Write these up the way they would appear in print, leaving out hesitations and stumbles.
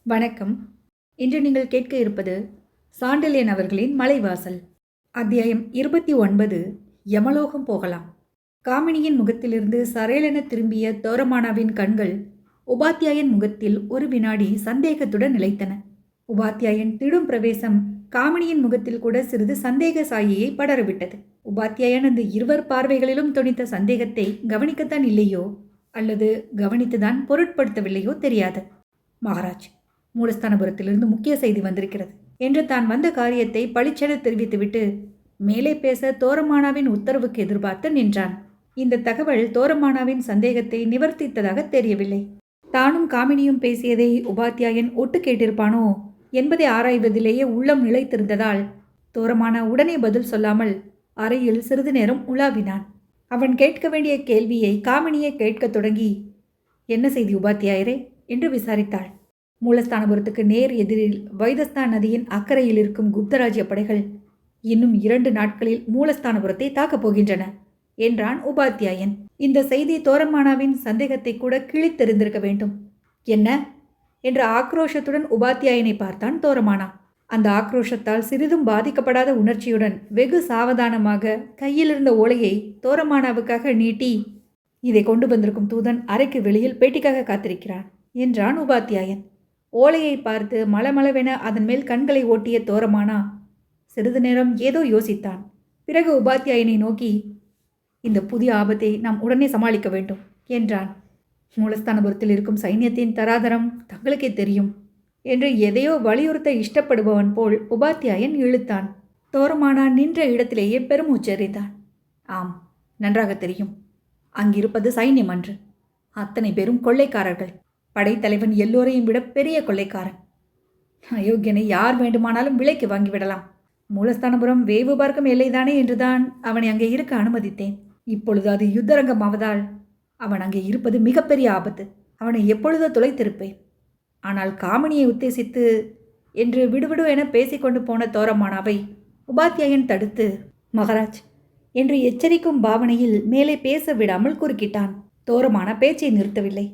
வணக்கம். இன்று நீங்கள் கேட்க இருப்பது சாண்டில்யன் அவர்களின் மலைவாசல். அத்தியாயம் 29. யமலோகம் போகலாம். காமினியின் முகத்திலிருந்து சரேலென திரும்பிய தோரமானாவின் கண்கள் உபாத்தியாயன் முகத்தில் ஒரு வினாடி சந்தேகத்துடன் நிலைத்தன. உபாத்தியாயன் திடும் பிரவேசம் காமினியின் முகத்தில் கூட சிறிது சந்தேக சாயையை படரவிட்டது. உபாத்தியாயன் அந்த இருவர் பார்வைகளிலும் தொனித்த சந்தேகத்தை கவனிக்கத்தான் இல்லையோ அல்லது கவனித்துதான் பொருட்படுத்தவில்லையோ தெரியாது. மகாராஜ், மூலஸ்தானபுரத்திலிருந்து முக்கிய செய்தி வந்திருக்கிறது என்று தான் வந்த காரியத்தை பளிச்சென தெரிவித்துவிட்டு மேலே பேச தோரமானாவின் உத்தரவுக்கு எதிர்பார்த்து நின்றான். இந்த தகவல் தோரமானாவின் சந்தேகத்தை நிவர்த்தித்ததாக தெரியவில்லை. தானும் காமினியும் பேசியதை உபாத்தியாயன் ஒட்டு கேட்டிருப்பானோ என்பதை ஆராய்வதிலேயே உள்ளம் நிலைத்திருந்ததால் தோரமானா உடனே பதில் சொல்லாமல் அறையில் சிறிது நேரம் உலாவினான். அவன் கேட்க வேண்டிய கேள்வியை காமினியை கேட்கத் தொடங்கி, என்ன செய்தி உபாத்தியாயரே என்று விசாரித்தாள். மூலஸ்தானபுரத்துக்கு நேர் எதிரில் வைதஸ்தான் நதியின் அக்கறையில் இருக்கும் குப்தராஜ்ய படைகள் இன்னும் 2 நாட்களில் மூலஸ்தானபுரத்தை தாக்கப் போகின்றன என்றான் உபாத்தியாயன். இந்த செய்தி தோரமானாவின் சந்தேகத்தை கூட கிழித்தெறிந்திருக்க வேண்டும். என்ன என்ற ஆக்ரோஷத்துடன் உபாத்தியாயனை பார்த்தான் தோரமானா. அந்த ஆக்ரோஷத்தால் சிறிதும் பாதிக்கப்படாத உணர்ச்சியுடன் வெகு சாவதானமாக கையிலிருந்த ஓலையை தோரமானாவுக்காக நீட்டி, இதை கொண்டு வந்திருக்கும் தூதன் அறைக்கு வெளியில் பேட்டிக்காக காத்திருக்கிறான் என்றான் உபாத்தியாயன். ஓலையை பார்த்து மளமளவென அதன் மேல் கண்களை ஓட்டிய தோரமானா சிறிது நேரம் ஏதோ யோசித்தான். பிறகு உபாத்தியாயனை நோக்கி, இந்த புதிய ஆபத்தை நாம் உடனே சமாளிக்க வேண்டும் என்றான். மூலஸ்தானபுரத்தில் இருக்கும் சைன்யத்தின் தராதரம் தங்களுக்கே தெரியும் என்று எதையோ வலியுறுத்த இஷ்டப்படுபவன் போல் உபாத்தியாயன் இழுத்தான். தோரமானா நின்ற இடத்திலேயே பெருமூச்செறிந்தான். ஆம், நன்றாக தெரியும். அங்கிருப்பது சைன்யம் அன்று. அத்தனை பேரும் கொள்ளைக்காரர்கள். படைத்தலைவன் எல்லோரையும் விட பெரிய கொள்ளைக்காரன். அயோக்கியனை யார் வேண்டுமானாலும் விலைக்கு வாங்கிவிடலாம். மூலஸ்தானபுரம் வேவு பார்க்கும் எல்லைதானே என்றுதான் அவனை அங்கே இருக்க அனுமதித்தேன். இப்பொழுது அது யுத்தரங்கமாவதால் அவன் அங்கே இருப்பது மிகப்பெரிய ஆபத்து. அவனை எப்பொழுதோ துளைத்திருப்பேன். ஆனால் காமினியை உத்தேசித்து என்று விடுவிடு என பேசிக்கொண்டு போன தோரமானாவை உபாத்தியாயன் தடுத்து, மகாராஜ் என்று எச்சரிக்கும் பாவனையில் மேலே பேச விடாமல் குறுக்கிட்டான். தோரமான பேச்சை நிறுத்தவில்லை.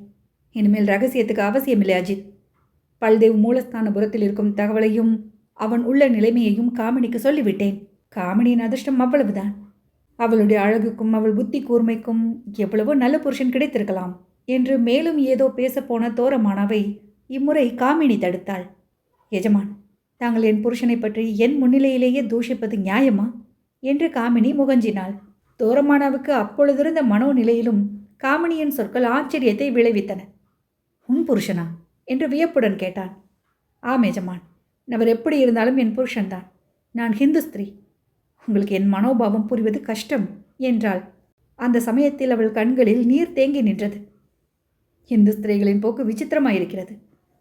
இனிமேல் ரகசியத்துக்கு அவசியமில்லை அஜித். பல்தேவ் மூலஸ்தானபுரத்தில் இருக்கும் தகவலையும் அவன் உள்ள நிலைமையையும் காமினிக்கு சொல்லிவிட்டேன். காமினியின் அதிர்ஷ்டம் அவ்வளவுதான். அவளுடைய அழகுக்கும் அவள் புத்தி கூர்மைக்கும் எவ்வளவோ நல்ல புருஷன் கிடைத்திருக்கலாம் என்று மேலும் ஏதோ பேசப்போன தோரமானாவை இம்முறை காமினி தடுத்தாள். எஜமான், தாங்கள் என் புருஷனை பற்றி என் முன்னிலையிலேயே தூஷிப்பது நியாயமா என்று காமினி முகஞ்சினாள். தோரமானாவுக்கு அப்பொழுதிருந்த மனோநிலையிலும் காமினியின் சொற்கள் ஆச்சரியத்தை விளைவித்தன. உன் புருஷனா என்று வியப்புடன் கேட்டான். ஆம் எஜமான், அவர் எப்படி இருந்தாலும் என் புருஷன்தான். நான் ஹிந்து ஸ்திரீ. உங்களுக்கு என் மனோபாவம் புரிவது கஷ்டம் என்றாள். அந்த சமயத்தில் அவள் கண்களில் நீர் தேங்கி நின்றது. ஹிந்து ஸ்திரீகளின் போக்கு விசித்திரமாயிருக்கிறது.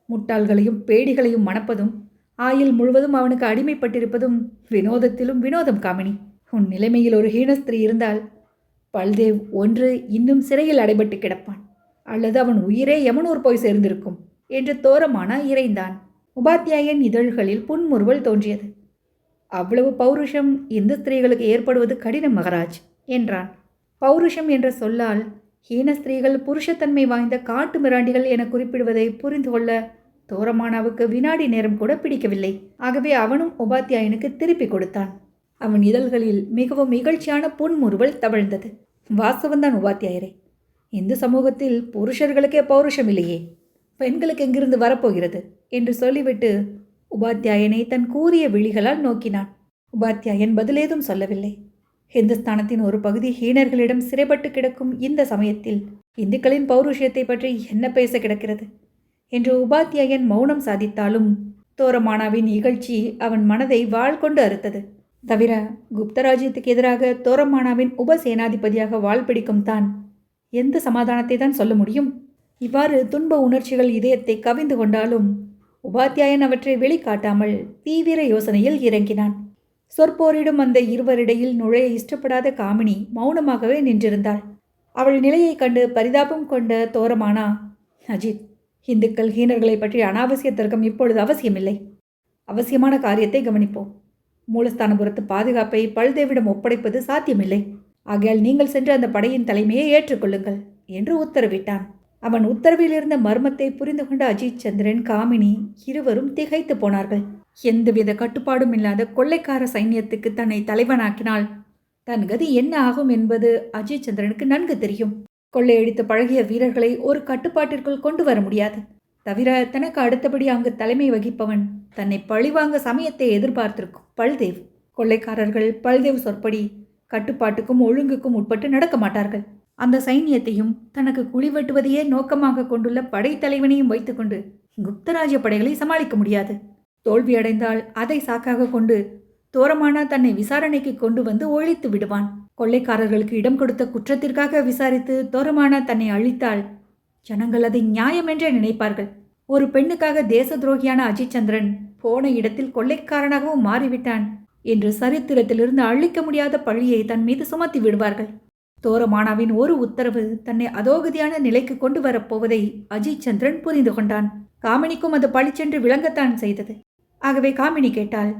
முட்டாள்களையும் பேடிகளையும் மணப்பதும் ஆயுள் முழுவதும் அவனுக்கு அடிமைப்பட்டிருப்பதும் வினோதத்திலும் வினோதம். காமினி, உன் நிலைமையில் ஒரு ஹீனஸ்திரீ இருந்தால் பல்தேவ் ஒன்று இன்னும் சிறையில் அடைபட்டு கிடப்பான், அல்லது அவன் உயிரே யமனூர் போய் சேர்ந்திருக்கும் என்று தோரமானா இறைந்தான். உபாத்தியாயன் இதழ்களில் புன்முறுவல் தோன்றியது. அவ்வளவு பௌருஷம் இந்து ஸ்திரீகளுக்கு ஏற்படுவது கடினம் மகாராஜ் என்றான். பௌருஷம் என்ற சொல்லால் ஹீன ஸ்திரீகள் புருஷத்தன்மை வாய்ந்த காட்டு மிராண்டிகள் என குறிப்பிடுவதை புரிந்து கொள்ள தோரமானாவுக்கு வினாடி நேரம் கூட பிடிக்கவில்லை. ஆகவே அவனும் உபாத்தியாயனுக்கு திருப்பி கொடுத்தான். அவன் இதழ்களில் மிகவும் இகழ்ச்சியான புன்முறுவல் தவழ்ந்தது. வாஸ்தவந்தான் உபாத்தியாயரே, இந்து சமூகத்தில் புருஷர்களுக்கே பௌருஷம் இல்லையே, பெண்களுக்கு எங்கிருந்து வரப்போகிறது என்று சொல்லிவிட்டு உபாத்தியாயனை தன் கூரிய விழிகளால் நோக்கினான். உபாத்தியாயன் பதிலேதும் சொல்லவில்லை. ஹிந்துஸ்தானத்தின் ஒரு பகுதி ஹீனர்களிடம் சிறைப்பட்டு கிடக்கும் இந்த சமயத்தில் இந்துக்களின் பௌருஷத்தை பற்றி என்ன பேச கிடக்கிறது என்று உபாத்தியாயன் மௌனம் சாதித்தாலும் தோரமானாவின் இகழ்ச்சி அவன் மனதை வாள் கொண்டு அறுத்தது. தவிர குப்தராஜ்யத்துக்கு எதிராக தோரமானாவின் உபசேனாதிபதியாக வாள் பிடிக்கும் தான் எந்த சமாதானத்தை தான் சொல்ல முடியும்? இவ்வாறு துன்ப உணர்ச்சிகள் இதயத்தை கவிந்து கொண்டாலும் உபாத்தியாயன் அவற்றை வெளிக்காட்டாமல் தீவிர யோசனையில் இறங்கினான். சொற்போரிடும் அந்த இருவரிடையில் நுழைய இஷ்டப்படாத காமினி மௌனமாகவே நின்றிருந்தாள். அவள் நிலையை கண்டு பரிதாபம் கொண்ட தோரமானா, அஜித், இந்துக்கள் ஹீனர்களை பற்றி அனாவசிய தர்க்கம் இப்பொழுது அவசியமில்லை. அவசியமான காரியத்தை கவனிப்போம். மூலஸ்தானபுரத்து பாதுகாப்பை பல்தேவிடம் ஒப்படைப்பது சாத்தியமில்லை. ஆகையால் நீங்கள் சென்று அந்த படையின் தலைமையை ஏற்றுக்கொள்ளுங்கள் என்று உத்தரவிட்டான். அவன் உத்தரவில் இருந்த மர்மத்தை புரிந்து கொண்ட அஜித் சந்திரன், காமினி இருவரும் திகைத்து போனார்கள். எந்தவித கட்டுப்பாடும் இல்லாத கொள்ளைக்கார சைன்யத்துக்கு தன்னை தலைவனாக்கினால் தன் கதி என்ன ஆகும் என்பது அஜித் சந்திரனுக்கு நன்கு தெரியும். கொள்ளையடித்து பழகிய வீரர்களை ஒரு கட்டுப்பாட்டிற்குள் கொண்டு வர முடியாது. தவிர தனக்கு அடுத்தபடி அங்கு தலைமை வகிப்பவன் தன்னை பழிவாங்க சமயத்தை எதிர்பார்த்திருக்கும் பல்தேவ். கொள்ளைக்காரர்கள் பல்தேவ் சொற்படி கட்டுப்பாட்டுக்கும் ஒழுங்குக்கும் உட்பட்டு நடக்க மாட்டார்கள். அந்த சைன்யத்தையும் தனக்கு குழி வெட்டுவதையே நோக்கமாக கொண்டுள்ள படைத்தலைவனையும் வைத்துக்கொண்டு குப்தராஜ்ய படைகளை சமாளிக்க முடியாது. தோல்வியடைந்தால் அதை சாக்காக கொண்டு தோரமானா தன்னை விசாரணைக்கு கொண்டு வந்து ஒழித்து விடுவான். கொள்ளைக்காரர்களுக்கு இடம் கொடுத்த குற்றத்திற்காக விசாரித்து தோரமானா தன்னை அழித்தால் ஜனங்கள் அதை நியாயம் என்றே நினைப்பார்கள். ஒரு பெண்ணுக்காக தேச துரோகியான அஜித் சந்திரன் போன இடத்தில் கொள்ளைக்காரனாகவும் மாறிவிட்டான் என்று சரித்திரத்திலிருந்து அழிக்க முடியாத பழியை தன் மீது சுமத்தி விடுவார்கள். தோரமானாவின் ஒரு உத்தரவு தன்னை அதோகதியான நிலைக்கு கொண்டு வரப்போவதை அஜித் சந்திரன் புரிந்து கொண்டான். காமினிக்கும் அது பழிச்சென்று விளங்கத்தான் செய்தது. ஆகவே காமினி கேட்டாள்,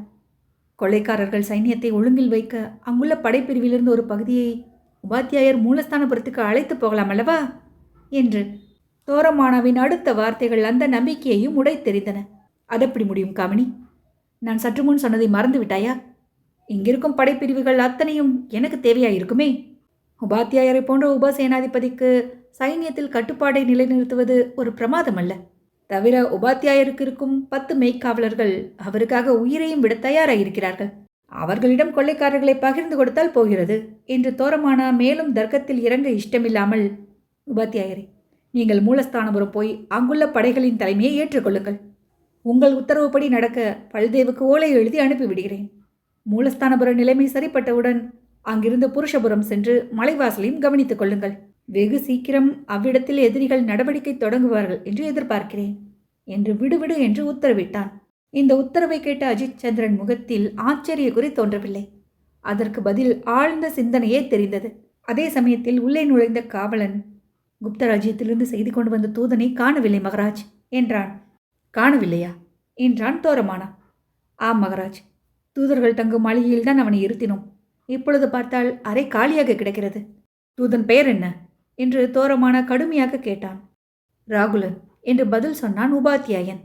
கொள்ளைக்காரர்கள் சைன்யத்தை ஒழுங்கில் வைக்க அங்குள்ள படைப்பிரிவிலிருந்து ஒரு பகுதியை உபாத்தியாயர் மூலஸ்தானபுரத்துக்கு அழைத்து போகலாம் அல்லவா என்று. தோரமானாவின் அடுத்த வார்த்தைகள் அந்த நம்பிக்கையையும் உடைத்தெறிந்தன. அதெப்படி முடியும் காமினி? நான் சற்று முன் சொன்னதை மறந்து விட்டாயா? இங்கிருக்கும் படைப்பிரிவுகள் அத்தனையும் எனக்கு தேவையாயிருக்குமே. உபாத்தியாயரை போன்ற உபசேனாதிபதிக்கு சைன்யத்தில் கட்டுப்பாடை நிலைநிறுத்துவது ஒரு பிரமாதம் அல்ல. தவிர உபாத்தியாயருக்கு இருக்கும் 10 மெய்க்காவலர்கள் அவருக்காக உயிரையும் விட தயாராயிருக்கிறார்கள். அவர்களிடம் கொள்ளைக்காரர்களை பகிர்ந்து கொடுத்தால் போகிறது என்று தோரமானா மேலும் தர்க்கத்தில் இறங்க இஷ்டமில்லாமல், உபாத்தியாயரே, நீங்கள் மூலஸ்தானபுரம் போய் அங்குள்ள படைகளின் தலைமையை ஏற்றுக்கொள்ளுங்கள். உங்கள் உத்தரவுப்படி நடக்க பல்தேவுக்கு ஓலை எழுதி அனுப்பிவிடுகிறேன். மூலஸ்தானபுர நிலைமை சரிப்பட்டவுடன் அங்கிருந்து புருஷபுரம் சென்று மலைவாசலையும் கவனித்துக் கொள்ளுங்கள். வெகு சீக்கிரம் அவ்விடத்தில் எதிரிகள் நடவடிக்கை தொடங்குவார்கள் என்று எதிர்பார்க்கிறேன் என்று விடுவிடு என்று உத்தரவிட்டான். இந்த உத்தரவை கேட்ட அஜித் சந்திரன் முகத்தில் ஆச்சரிய குறி தோன்றவில்லை. அதற்கு பதில் ஆழ்ந்த சிந்தனையே தெரிந்தது. அதே சமயத்தில் உள்ளே நுழைந்த காவலன், குப்தராஜ்யத்திலிருந்து செய்தி கொண்டு வந்த தூதனை காணவில்லை மகராஜ் என்றான். காணவில்லையா என்றான் தோரமானா. ஆம் மகராஜ், தூதர்கள் தங்கும் மாளிகையில்தான் அவனை இருத்தினோம். இப்பொழுது பார்த்தால் அறை காலியாக கிடக்கிறது. தூதன் பெயர் என்ன என்று தோரமானா கடுமையாக கேட்டான். ராகுலன் என்று பதில் சொன்னான் உபாத்தியாயன்.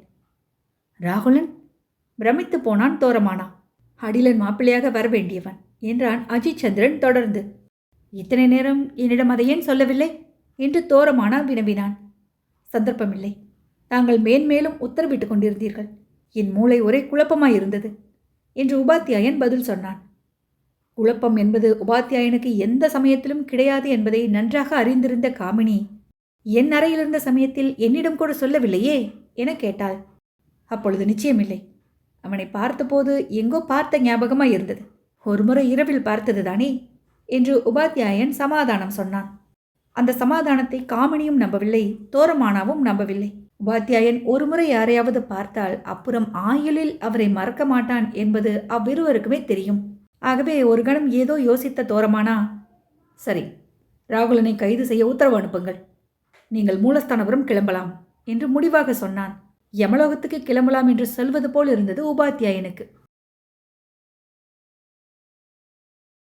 ராகுலன்? பிரமித்து போனான் தோரமானா. அடிலன் மாப்பிள்ளையாக வரவேண்டியவன் என்றான் அஜித் சந்திரன் தொடர்ந்து. இத்தனை நேரம் என்னிடம் அதை ஏன் சொல்லவில்லை என்று தோரமானா வினவினான். சந்தர்ப்பமில்லை. தாங்கள் மேன்மேலும் உத்தரவிட்டுக் கொண்டிருந்தீர்கள். என் மூளை ஒரே குழப்பமாயிருந்தது என்று உபாத்தியாயன் பதில் சொன்னான். குழப்பம் என்பது உபாத்தியாயனுக்கு எந்த சமயத்திலும் கிடையாது என்பதை நன்றாக அறிந்திருந்த காமினி, என் அறையிலிருந்த சமயத்தில் என்னிடம் கூட சொல்லவில்லையே என கேட்டாள். அப்பொழுது நிச்சயமில்லை. அவனை பார்த்தபோது எங்கோ பார்த்த ஞாபகமாய் இருந்தது. ஒருமுறை இரவில் பார்த்தது தானே என்று உபாத்தியாயன் சமாதானம் சொன்னான். அந்த சமாதானத்தை காமினியும் நம்பவில்லை, தோரமானாவும் நம்பவில்லை. உபாத்தியாயன் ஒருமுறை யாரையாவது பார்த்தால் அப்புறம் ஆயுளில் அவரை மறக்க மாட்டான் என்பது அவ்விருவருக்குமே தெரியும். ஆகவே ஒரு கணம் ஏதோ யோசித்த தோரமானா, சரி, ராகுலனை கைது செய்ய உத்தரவு அனுப்புங்கள். நீங்கள் மூலஸ்தானபுரம் கிளம்பலாம் என்று முடிவாக சொன்னான். யமலோகத்துக்கு கிளம்பலாம் என்று சொல்வது போல் இருந்தது உபாத்தியாயனுக்கு.